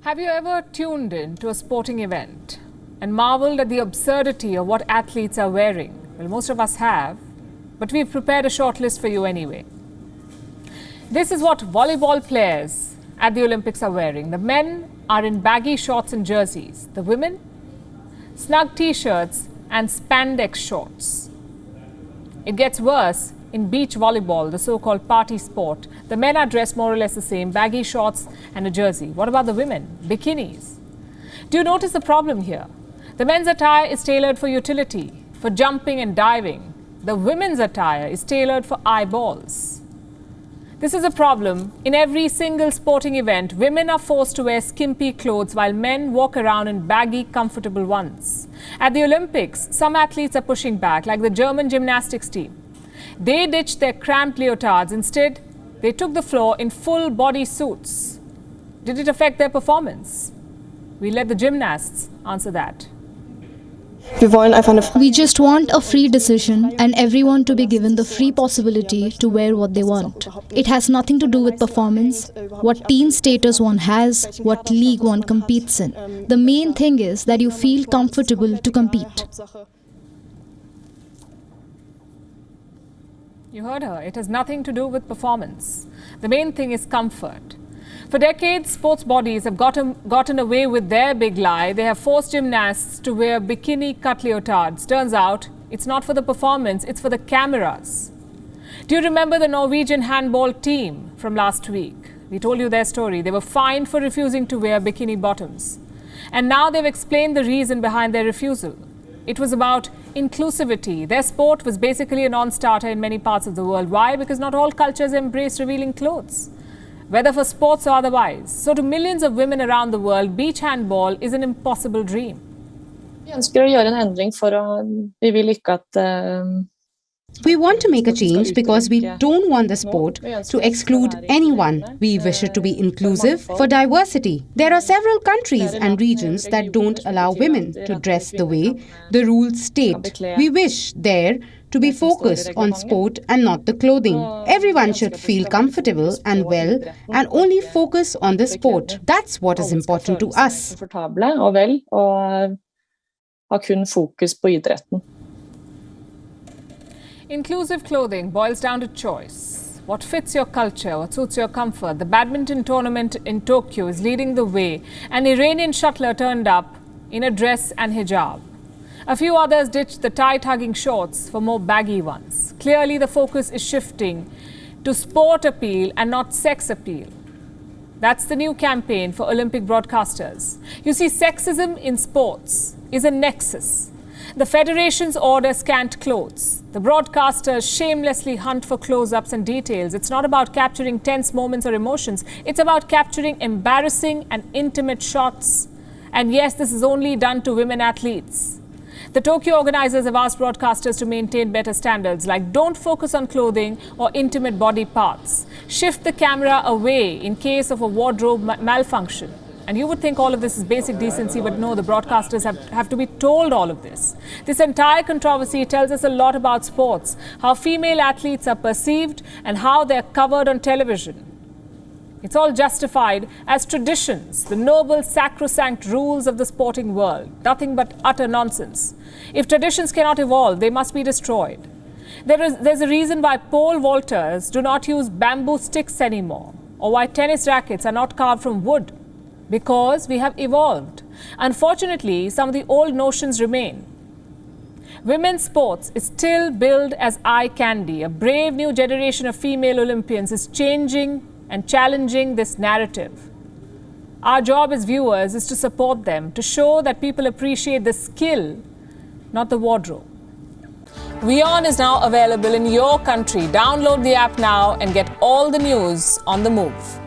Have you ever tuned in to a sporting event and marveled at the absurdity of what athletes are wearing? Well, most of us have, but we've prepared a short list for you anyway. This is what volleyball players at the Olympics are wearing. The men are in baggy shorts and jerseys. The women, snug t-shirts and spandex shorts. It gets worse in beach volleyball, the so-called party sport. The men are dressed more or less the same, baggy shorts and a jersey. What about the women? Bikinis. Do you notice the problem here? The men's attire is tailored for utility, for jumping and diving. The women's attire is tailored for eyeballs. This is a problem. In every single sporting event, women are forced to wear skimpy clothes while men walk around in baggy, comfortable ones. At the Olympics, some athletes are pushing back, like the German gymnastics team. They ditched their cramped leotards. Instead, they took the floor in full body suits. Did it affect their performance? We let the gymnasts answer that. We just want a free decision and everyone to be given the free possibility to wear what they want. It has nothing to do with performance, what team status one has, what league one competes in. The main thing is that you feel comfortable to compete. You heard her. It has nothing to do with performance. The main thing is comfort. For decades, sports bodies have gotten away with their big lie. They have forced gymnasts to wear bikini-cut leotards. Turns out, it's not for the performance, it's for the cameras. Do you remember the Norwegian handball team from last week? We told you their story. They were fined for refusing to wear bikini bottoms. And now they've explained the reason behind their refusal. It was about inclusivity. Their sport was basically a non-starter in many parts of the world. Why? Because not all cultures embrace revealing clothes, whether for sports or otherwise. So to millions of women around the world, beach handball is an impossible dream. We want to make a change because we don't want the sport to exclude anyone. We wish it to be inclusive for diversity. There are several countries and regions that don't allow women to dress the way the rules state. We wish there to be focused on sport and not the clothing. Everyone should feel comfortable and well and only focus on the sport. That's what is important to us. Inclusive clothing boils down to choice. What fits your culture, what suits your comfort. The badminton tournament in Tokyo is leading the way. An Iranian shuttler turned up in a dress and hijab. A few others ditched the tight-hugging shorts for more baggy ones. Clearly, the focus is shifting to sport appeal and not sex appeal. That's the new campaign for Olympic broadcasters. You see, sexism in sports is a nexus. The federations order scant clothes. The broadcasters shamelessly hunt for close-ups and details. It's not about capturing tense moments or emotions. It's about capturing embarrassing and intimate shots. And yes, this is only done to women athletes. The Tokyo organizers have asked broadcasters to maintain better standards, like don't focus on clothing or intimate body parts. Shift the camera away in case of a wardrobe malfunction. And you would think all of this is basic decency, but no, the broadcasters have to be told all of this. This entire controversy tells us a lot about sports, how female athletes are perceived and how they're covered on television. It's all justified as traditions, the noble sacrosanct rules of the sporting world. Nothing but utter nonsense. If traditions cannot evolve, they must be destroyed. There's a reason why pole vaulters do not use bamboo sticks anymore, or why tennis rackets are not carved from wood. Because we have evolved. Unfortunately, some of the old notions remain. Women's sports is still billed as eye candy. A brave new generation of female Olympians is changing and challenging this narrative. Our job as viewers is to support them, to show that people appreciate the skill, not the wardrobe. WION is now available in your country. Download the app now and get all the news on the move.